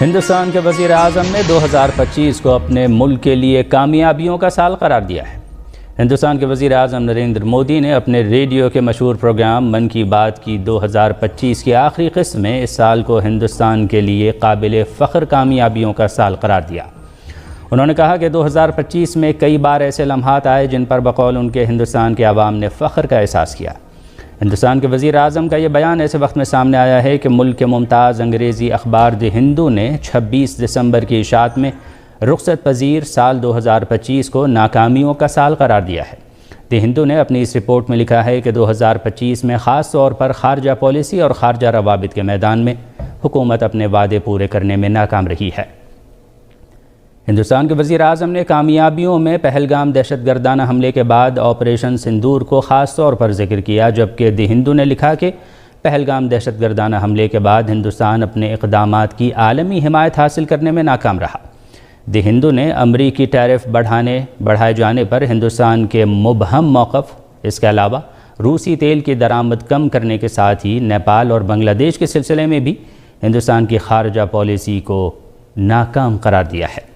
ہندوستان کے وزیر اعظم نے 2025 کو اپنے ملک کے لیے کامیابیوں کا سال قرار دیا ہے۔ ہندوستان کے وزیر اعظم نریندر مودی نے اپنے ریڈیو کے مشہور پروگرام من کی بات کی 2025 کی آخری قسط میں اس سال کو ہندوستان کے لیے قابل فخر کامیابیوں کا سال قرار دیا۔ انہوں نے کہا کہ 2025 میں کئی بار ایسے لمحات آئے جن پر بقول ان کے ہندوستان کے عوام نے فخر کا احساس کیا۔ ہندوستان کے وزیر اعظم کا یہ بیان ایسے وقت میں سامنے آیا ہے کہ ملک کے ممتاز انگریزی اخبار دی ہندو نے 26 دسمبر کی اشاعت میں رخصت پذیر سال 2025 کو ناکامیوں کا سال قرار دیا ہے۔ دی ہندو نے اپنی اس رپورٹ میں لکھا ہے کہ 2025 میں خاص طور پر خارجہ پالیسی اور خارجہ روابط کے میدان میں حکومت اپنے وعدے پورے کرنے میں ناکام رہی ہے۔ ہندوستان کے وزیر اعظم نے کامیابیوں میں پہلگام دہشت گردانہ حملے کے بعد آپریشن سندور کو خاص طور پر ذکر کیا، جبکہ دی ہندو نے لکھا کہ پہلگام دہشت گردانہ حملے کے بعد ہندوستان اپنے اقدامات کی عالمی حمایت حاصل کرنے میں ناکام رہا۔ دی ہندو نے امریکی ٹیرف بڑھائے جانے پر ہندوستان کے مبہم موقف، اس کے علاوہ روسی تیل کی درآمد کم کرنے کے ساتھ ہی نیپال اور بنگلہ دیش کے سلسلے میں بھی ہندوستان کی خارجہ پالیسی کو ناکام قرار دیا ہے۔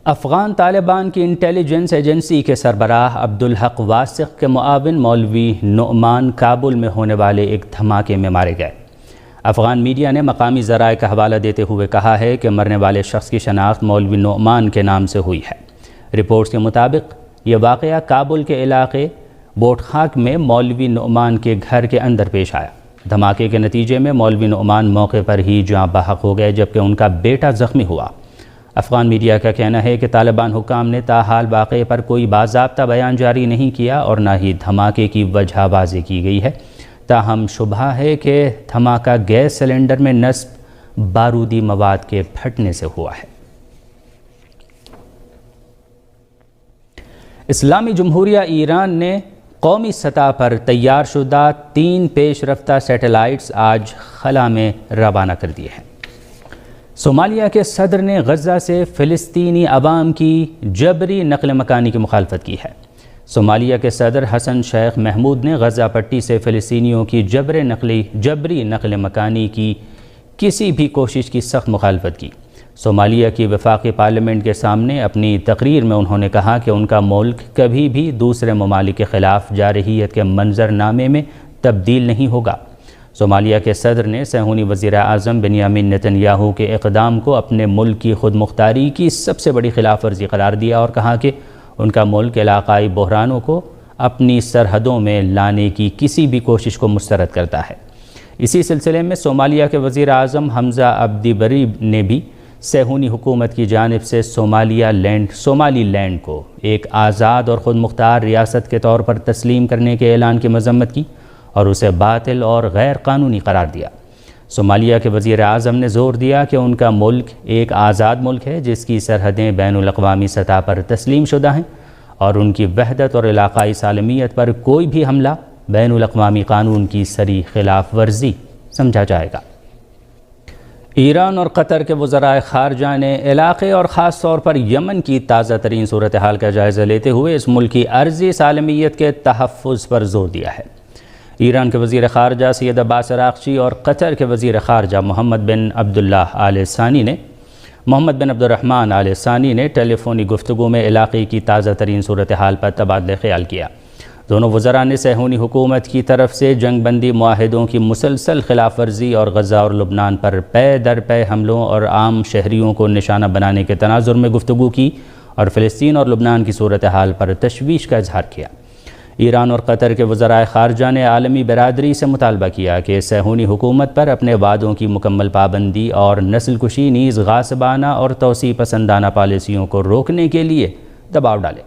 افغان طالبان کی انٹیلیجنس ایجنسی کے سربراہ عبدالحق واسق کے معاون مولوی نعمان کابل میں ہونے والے ایک دھماکے میں مارے گئے۔ افغان میڈیا نے مقامی ذرائع کا حوالہ دیتے ہوئے کہا ہے کہ مرنے والے شخص کی شناخت مولوی نعمان کے نام سے ہوئی ہے۔ رپورٹس کے مطابق یہ واقعہ کابل کے علاقے بوٹ خاک میں مولوی نعمان کے گھر کے اندر پیش آیا۔ دھماکے کے نتیجے میں مولوی نعمان موقع پر ہی جاں بحق ہو گئے، جبکہ ان کا بیٹا زخمی ہوا۔ افغان میڈیا کا کہنا ہے کہ طالبان حکام نے تاحال واقعے پر کوئی باضابطہ بیان جاری نہیں کیا اور نہ ہی دھماکے کی وجہ واضح کی گئی ہے۔ تاہم شبہ ہے کہ دھماکہ گیس سلنڈر میں نصب بارودی مواد کے پھٹنے سے ہوا ہے۔ اسلامی جمہوریہ ایران نے قومی سطح پر تیار شدہ 3 پیش رفتہ سیٹلائٹس آج خلا میں روانہ کر دیے ہیں۔ صومالیہ کے صدر نے غزہ سے فلسطینی عوام کی جبری نقل مکانی کی مخالفت کی ہے۔ صومالیہ کے صدر حسن شیخ محمود نے غزہ پٹی سے فلسطینیوں کی جبری نقل مکانی کی کسی بھی کوشش کی سخت مخالفت کی۔ صومالیہ کی وفاقی پارلیمنٹ کے سامنے اپنی تقریر میں انہوں نے کہا کہ ان کا ملک کبھی بھی دوسرے ممالک کے خلاف جارحیت کے منظرنامے میں تبدیل نہیں ہوگا۔ صومالیہ کے صدر نے صہیونی وزیر اعظم بنیامین نتن یاہو کے اقدام کو اپنے ملک کی خود مختاری کی سب سے بڑی خلاف ورزی قرار دیا اور کہا کہ ان کا ملک علاقائی بحرانوں کو اپنی سرحدوں میں لانے کی کسی بھی کوشش کو مسترد کرتا ہے۔ اسی سلسلے میں صومالیہ کے وزیر اعظم حمزہ عبدی بری نے بھی صہیونی حکومت کی جانب سے صومالی لینڈ کو ایک آزاد اور خود مختار ریاست کے طور پر تسلیم کرنے کے اعلان کی مذمت کی اور اسے باطل اور غیر قانونی قرار دیا۔ صومالیہ کے وزیر اعظم نے زور دیا کہ ان کا ملک ایک آزاد ملک ہے جس کی سرحدیں بین الاقوامی سطح پر تسلیم شدہ ہیں اور ان کی وحدت اور علاقائی سالمیت پر کوئی بھی حملہ بین الاقوامی قانون کی صریح خلاف ورزی سمجھا جائے گا۔ ایران اور قطر کے وزرائے خارجہ نے علاقے اور خاص طور پر یمن کی تازہ ترین صورتحال کا جائزہ لیتے ہوئے اس ملک کی عرضی سالمیت کے تحفظ پر زور دیا ہے۔ ایران کے وزیر خارجہ سید عباس عراقچی اور قطر کے وزیر خارجہ محمد بن عبد الرحمن آل ثانی نے ٹیلی فونی گفتگو میں علاقے کی تازہ ترین صورتحال پر تبادلہ خیال کیا۔ دونوں وزراء نے صہیونی حکومت کی طرف سے جنگ بندی معاہدوں کی مسلسل خلاف ورزی اور غزہ اور لبنان پر پے در پے حملوں اور عام شہریوں کو نشانہ بنانے کے تناظر میں گفتگو کی اور فلسطین اور لبنان کی صورتحال پر تشویش کا اظہار کیا۔ ایران اور قطر کے وزرائے خارجہ نے عالمی برادری سے مطالبہ کیا کہ صہیونی حکومت پر اپنے وعدوں کی مکمل پابندی اور نسل کشی نیز غاصبانہ اور توسیع پسندانہ پالیسیوں کو روکنے کے لیے دباؤ ڈالے۔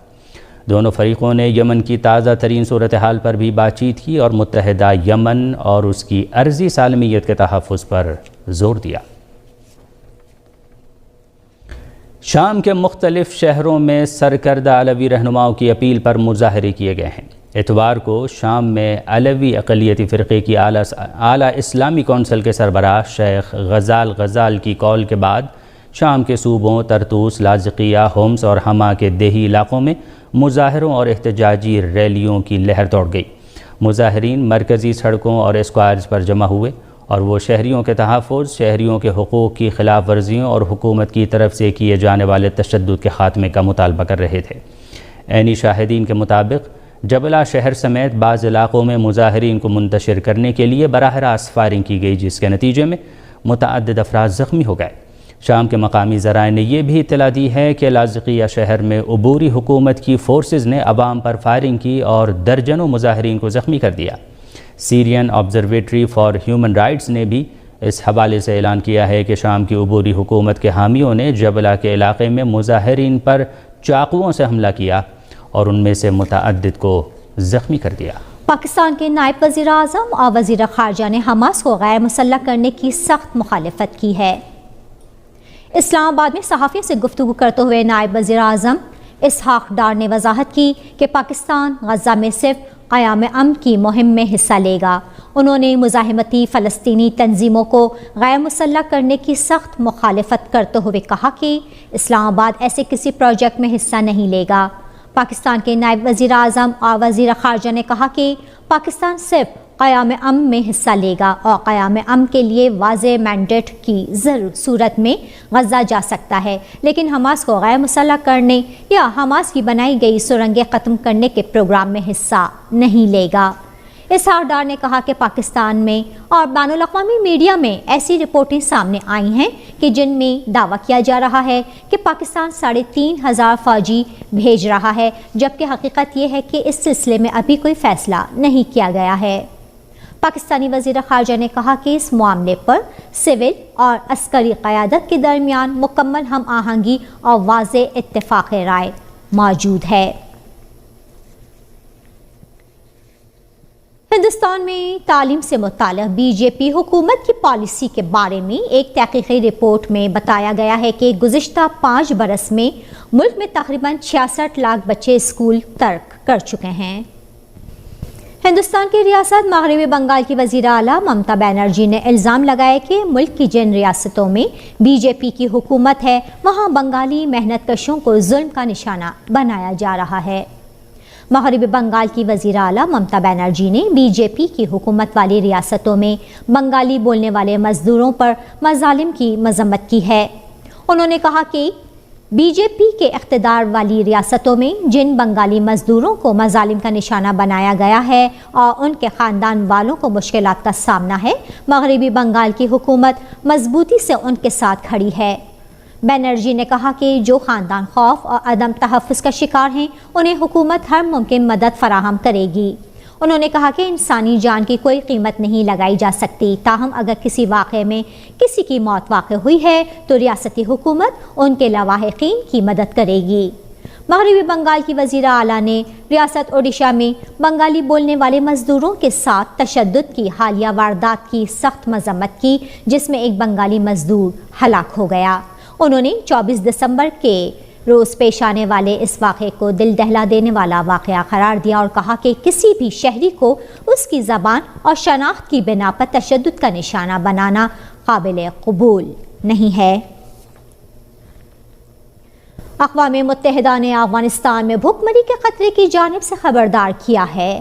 دونوں فریقوں نے یمن کی تازہ ترین صورتحال پر بھی بات چیت کی اور متحدہ یمن اور اس کی عرضی سالمیت کے تحفظ پر زور دیا۔ شام کے مختلف شہروں میں سرکردہ علوی رہنماؤں کی اپیل پر مظاہرے کیے گئے ہیں۔ اتوار کو شام میں علوی اقلیتی فرقے کی اعلیٰ اسلامی کونسل کے سربراہ شیخ غزال کی کال کے بعد شام کے صوبوں طرطوس، لاذقیہ، ہومس اور حما کے دیہی علاقوں میں مظاہروں اور احتجاجی ریلیوں کی لہر دوڑ گئی۔ مظاہرین مرکزی سڑکوں اور اسکوائرز پر جمع ہوئے اور وہ شہریوں کے تحفظ، شہریوں کے حقوق کی خلاف ورزیوں اور حکومت کی طرف سے کیے جانے والے تشدد کے خاتمے کا مطالبہ کر رہے تھے۔ عینی شاہدین کے مطابق جبلہ شہر سمیت بعض علاقوں میں مظاہرین کو منتشر کرنے کے لیے براہ راست فائرنگ کی گئی، جس کے نتیجے میں متعدد افراد زخمی ہو گئے۔ شام کے مقامی ذرائع نے یہ بھی اطلاع دی ہے کہ لاذقیہ شہر میں عبوری حکومت کی فورسز نے عوام پر فائرنگ کی اور درجنوں مظاہرین کو زخمی کر دیا۔ سیرین آبزرویٹری فار ہیومن رائٹس نے بھی اس حوالے سے اعلان کیا ہے کہ شام کی عبوری حکومت کے حامیوں نے جبلہ کے علاقے میں مظاہرین پر چاقوؤں سے حملہ کیا اور ان میں سے متعدد کو زخمی کر دیا۔ پاکستان کے نائب وزیر اعظم اور وزیر خارجہ نے حماس کو غیر مسلح کرنے کی سخت مخالفت کی ہے۔ اسلام آباد میں صحافیوں سے گفتگو کرتے ہوئے نائب وزیر اعظم اسحاق ڈار نے وضاحت کی کہ پاکستان غزہ میں صرف قیام امن کی مہم میں حصہ لے گا۔ انہوں نے مزاحمتی فلسطینی تنظیموں کو غیر مسلح کرنے کی سخت مخالفت کرتے ہوئے کہا کہ اسلام آباد ایسے کسی پروجیکٹ میں حصہ نہیں لے گا۔ پاکستان کے نائب وزیر اعظم اور وزیر خارجہ نے کہا کہ پاکستان صرف قیام امن میں حصہ لے گا اور قیام امن کے لیے واضح مینڈیٹ کی صورت میں غزہ جا سکتا ہے، لیکن حماس کو غیر مسلح کرنے یا حماس کی بنائی گئی سرنگیں ختم کرنے کے پروگرام میں حصہ نہیں لے گا۔ اسحاق ڈار نے کہا کہ پاکستان میں اور بین الاقوامی میڈیا میں ایسی رپورٹیں سامنے آئی ہیں کہ جن میں دعویٰ کیا جا رہا ہے کہ پاکستان 3500 فوجی بھیج رہا ہے، جبکہ حقیقت یہ ہے کہ اس سلسلے میں ابھی کوئی فیصلہ نہیں کیا گیا ہے۔ پاکستانی وزیر خارجہ نے کہا کہ اس معاملے پر سول اور عسکری قیادت کے درمیان مکمل ہم آہنگی اور واضح اتفاق رائے موجود ہے۔ ہندوستان میں تعلیم سے متعلق بی جے پی حکومت کی پالیسی کے بارے میں ایک تحقیقی رپورٹ میں بتایا گیا ہے کہ گزشتہ 5 برس میں ملک میں تقریباً 66 لاکھ بچے اسکول ترک کر چکے ہیں۔ ہندوستان کی ریاست مغربی بنگال کی وزیر اعلیٰ ممتا بنرجی نے الزام لگایا کہ ملک کی جن ریاستوں میں بی جے پی کی حکومت ہے وہاں بنگالی محنت کشوں کو ظلم کا نشانہ بنایا جا رہا ہے۔ مغربی بنگال کی وزیر اعلیٰ ممتا بنرجی نے بی جے پی کی حکومت والی ریاستوں میں بنگالی بولنے والے مزدوروں پر مظالم کی مذمت کی ہے۔ انہوں نے کہا کہ بی جے پی کے اقتدار والی ریاستوں میں جن بنگالی مزدوروں کو مظالم کا نشانہ بنایا گیا ہے اور ان کے خاندان والوں کو مشکلات کا سامنا ہے، مغربی بنگال کی حکومت مضبوطی سے ان کے ساتھ کھڑی ہے۔ بنرجی نے کہا کہ جو خاندان خوف اور عدم تحفظ کا شکار ہیں انہیں حکومت ہر ممکن مدد فراہم کرے گی۔ انہوں نے کہا کہ انسانی جان کی کوئی قیمت نہیں لگائی جا سکتی، تاہم اگر کسی واقعے میں کسی کی موت واقع ہوئی ہے تو ریاستی حکومت ان کے لواحقین کی مدد کرے گی۔ مغربی بنگال کی وزیر اعلیٰ نے ریاست اوڈیشہ میں بنگالی بولنے والے مزدوروں کے ساتھ تشدد کی حالیہ واردات کی سخت مذمت کی، جس میں ایک بنگالی مزدور ہلاک ہو گیا۔ انہوں نے 24 دسمبر کے روز پیش آنے والے اس واقعے کو دل دہلا دینے والا واقعہ قرار دیا اور کہا کہ کسی بھی شہری کو اس کی زبان اور شناخت کی بنا پر تشدد کا نشانہ بنانا قابل قبول نہیں ہے۔ اقوام متحدہ نے افغانستان میں بھوک مری کے خطرے کی جانب سے خبردار کیا ہے۔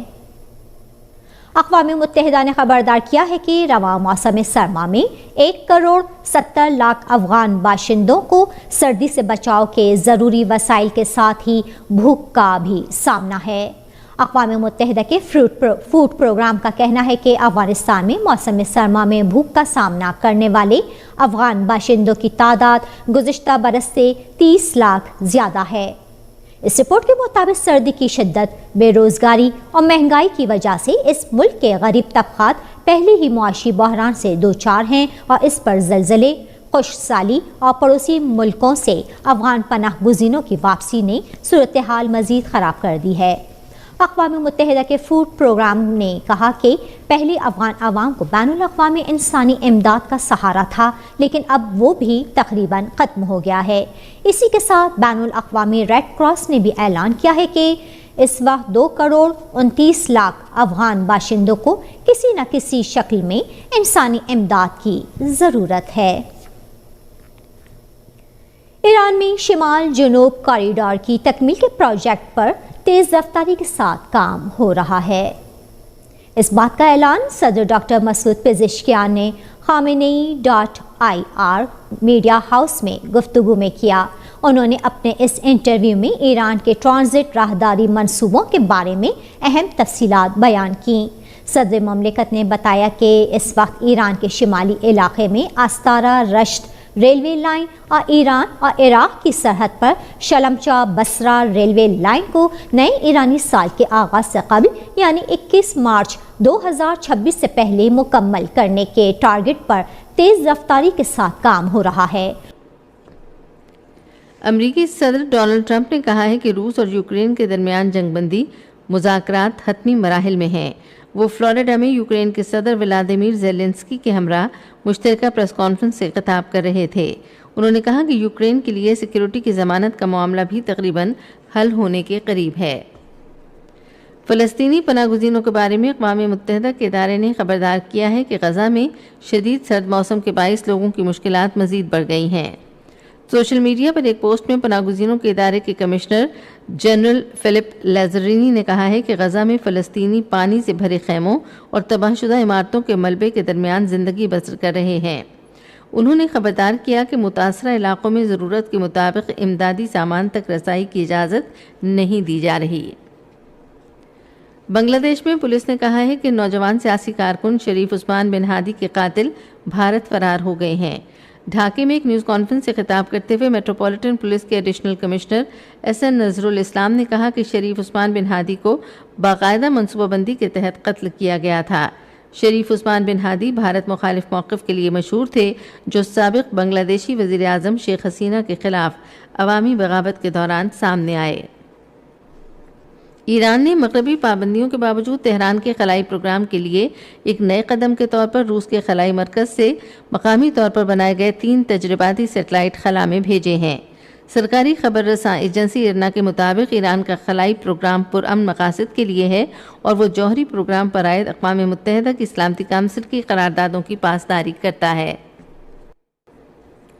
اقوام متحدہ نے خبردار کیا ہے کہ رواں موسم سرما میں 1,70,00,000 افغان باشندوں کو سردی سے بچاؤ کے ضروری وسائل کے ساتھ ہی بھوک کا بھی سامنا ہے۔ اقوام متحدہ کے فوڈ پروگرام کا کہنا ہے کہ افغانستان میں موسم سرما میں بھوک کا سامنا کرنے والے افغان باشندوں کی تعداد گزشتہ برس سے 30 لاکھ زیادہ ہے۔ اس رپورٹ کے مطابق سردی کی شدت، بے روزگاری اور مہنگائی کی وجہ سے اس ملک کے غریب طبقات پہلے ہی معاشی بحران سے دوچار ہیں اور اس پر زلزلے، خشک سالی اور پڑوسی ملکوں سے افغان پناہ گزینوں کی واپسی نے صورتحال مزید خراب کر دی ہے۔ اقوام متحدہ کے فوڈ پروگرام نے کہا کہ پہلے افغان عوام کو بین الاقوامی انسانی امداد کا سہارا تھا، لیکن اب وہ بھی تقریباً ختم ہو گیا ہے۔ اسی کے ساتھ بین الاقوامی ریڈ کراس نے بھی اعلان کیا ہے کہ اس وقت 2,29,00,000 افغان باشندوں کو کسی نہ کسی شکل میں انسانی امداد کی ضرورت ہے۔ ایران میں شمال جنوب کوریڈور کی تکمیل کے پروجیکٹ پر تیز رفتاری کے ساتھ کام ہو رہا ہے۔ اس بات کا اعلان صدر ڈاکٹر مسعود پزشکیان نے خامنئی.IR میڈیا ہاؤس میں گفتگو میں کیا۔ انہوں نے اپنے اس انٹرویو میں ایران کے ٹرانزٹ راہداری منصوبوں کے بارے میں اہم تفصیلات بیان کیں۔ صدر مملکت نے بتایا کہ اس وقت ایران کے شمالی علاقے میں آستارا رشت ریلوے لائن اور ایران اور عراق کی سرحد پر شلمچا بصرہ ریلوے لائن کو نئے ایرانی سال کے آغاز سے قبل یعنی 21 مارچ 2026 سے پہلے مکمل کرنے کے ٹارگٹ پر تیز رفتاری کے ساتھ کام ہو رہا ہے۔ امریکی صدر ڈونلڈ ٹرمپ نے کہا ہے کہ روس اور یوکرین کے درمیان جنگ بندی مذاکرات حتمی مراحل میں ہیں۔ وہ فلوریڈا میں یوکرین کے صدر ولادیمیر زیلنسکی کے ہمراہ مشترکہ پریس کانفرنس سے خطاب کر رہے تھے۔ انہوں نے کہا کہ یوکرین کے لیے سیکیورٹی کی ضمانت کا معاملہ بھی تقریباً حل ہونے کے قریب ہے۔ فلسطینی پناہ گزینوں کے بارے میں اقوام متحدہ کے ادارے نے خبردار کیا ہے کہ غزہ میں شدید سرد موسم کے باعث لوگوں کی مشکلات مزید بڑھ گئی ہیں۔ سوشل میڈیا پر ایک پوسٹ میں پناہ گزینوں کے ادارے کے کمشنر جنرل فلپ لیزرینی نے کہا ہے کہ غزہ میں فلسطینی پانی سے بھرے خیموں اور تباہ شدہ عمارتوں کے ملبے کے درمیان زندگی بسر کر رہے ہیں۔ انہوں نے خبردار کیا کہ متاثرہ علاقوں میں ضرورت کے مطابق امدادی سامان تک رسائی کی اجازت نہیں دی جا رہی۔ بنگلہ دیش میں پولیس نے کہا ہے کہ نوجوان سیاسی کارکن شریف عثمان بن ہادی کے قاتل بھارت فرار ہو گئے ہیں۔ ڈھاکے میں ایک نیوز کانفرنس سے خطاب کرتے ہوئے میٹروپولیٹن پولیس کے ایڈیشنل کمشنر SN نذر الاسلام نے کہا کہ شریف عثمان بن ہادی کو باقاعدہ منصوبہ بندی کے تحت قتل کیا گیا تھا۔ شریف عثمان بن ہادی بھارت مخالف موقف کے لیے مشہور تھے، جو سابق بنگلہ دیشی وزیر اعظم شیخ حسینہ کے خلاف عوامی بغاوت کے دوران سامنے آئے۔ ایران نے مغربی پابندیوں کے باوجود تہران کے خلائی پروگرام کے لیے ایک نئے قدم کے طور پر روس کے خلائی مرکز سے مقامی طور پر بنائے گئے 3 تجرباتی سیٹلائٹ خلا میں بھیجے ہیں۔ سرکاری خبر رساں ایجنسی IRNA کے مطابق ایران کا خلائی پروگرام پرامن مقاصد کے لیے ہے اور وہ جوہری پروگرام پر عائد اقوام متحدہ کی سلامتی کونسل کی قراردادوں کی پاسداری کرتا ہے۔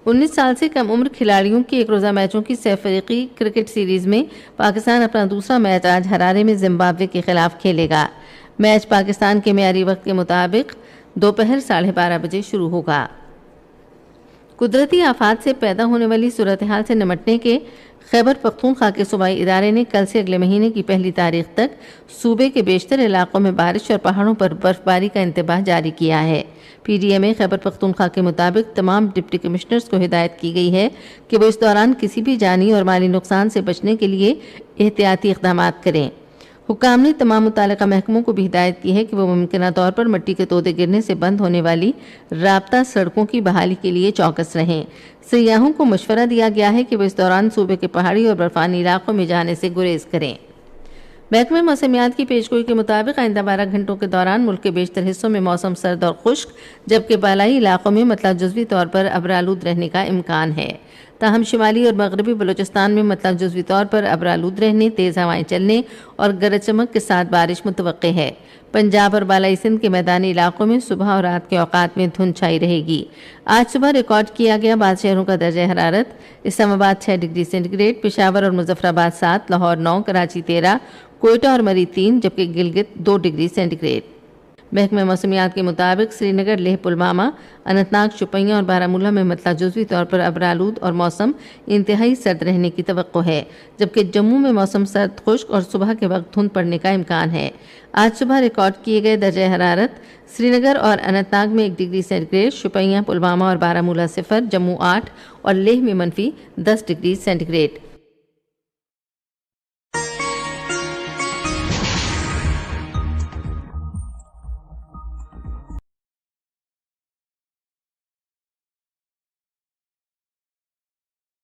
19 سال سے کم عمر کھلاڑیوں کی ایک روزہ میچوں کی سہ فریقی کرکٹ سیریز میں پاکستان اپنا دوسرا میچ آج ہرارے میں زمبابوے کے خلاف کھیلے گا۔ میچ پاکستان کے معیاری وقت کے مطابق دوپہر 12:30 بجے شروع ہوگا۔ قدرتی آفات سے پیدا ہونے والی صورتحال سے نمٹنے کے خیبر پختونخوا کے صوبائی ادارے نے کل سے اگلے مہینے کی 1 تاریخ تک صوبے کے بیشتر علاقوں میں بارش اور پہاڑوں پر برف باری کا انتباہ جاری کیا ہے۔ PDMA خیبر پختونخوا کے مطابق تمام ڈپٹی کمشنرز کو ہدایت کی گئی ہے کہ وہ اس دوران کسی بھی جانی اور مالی نقصان سے بچنے کے لیے احتیاطی اقدامات کریں۔ حکام نے تمام متعلقہ محکموں کو بھی ہدایت کی ہے کہ وہ ممکنہ طور پر مٹی کے تودے گرنے سے بند ہونے والی رابطہ سڑکوں کی بحالی کے لیے چوکس رہیں۔ سیاحوں کو مشورہ دیا گیا ہے کہ وہ اس دوران صوبے کے پہاڑی اور برفانی علاقوں میں جانے سے گریز کریں۔ محکمہ موسمیات کی پیشگوئی کے مطابق آئندہ 12 گھنٹوں کے دوران ملک کے بیشتر حصوں میں موسم سرد اور خشک، جبکہ بالائی علاقوں میں مطلع جزوی طور پر ابرآلود رہنے کا امکان ہے۔ تاہم شمالی اور مغربی بلوچستان میں مطلع جزوی طور پر ابرآلود رہنے، تیز ہوائیں چلنے اور گرج چمک کے ساتھ بارش متوقع ہے۔ پنجاب اور بالائی سندھ کے میدانی علاقوں میں صبح اور رات کے اوقات میں دھند چھائی رہے گی۔ آج صبح ریکارڈ کیا گیا بعض شہروں کا درجہ حرارت: اسلام آباد 6 ڈگری سینٹی گریڈ، پشاور اور مظفر آباد 7، لاہور 9، کراچی 13، کوئٹہ اور مری 3، جبکہ گلگت 2 ڈگری سینٹی گریڈ۔ محکمہ موسمیات کے مطابق سری نگر، لیہ، پلوامہ، اننت ناگ، شوپیاں اور بارہمولہ میں مطلع جزوی طور پر ابرآلود اور موسم انتہائی سرد رہنے کی توقع ہے، جبکہ جموں میں موسم سرد خشک اور صبح کے وقت دھند پڑنے کا امکان ہے۔ آج صبح ریکارڈ کیے گئے درجہ حرارت: سری نگر اور اننت ناگ میں 1 degree centigrade, Shopian, Pulwama اور بارہمولہ 0، جموں 8 اور لیہ میں -10 ڈگری سینٹی گریڈ۔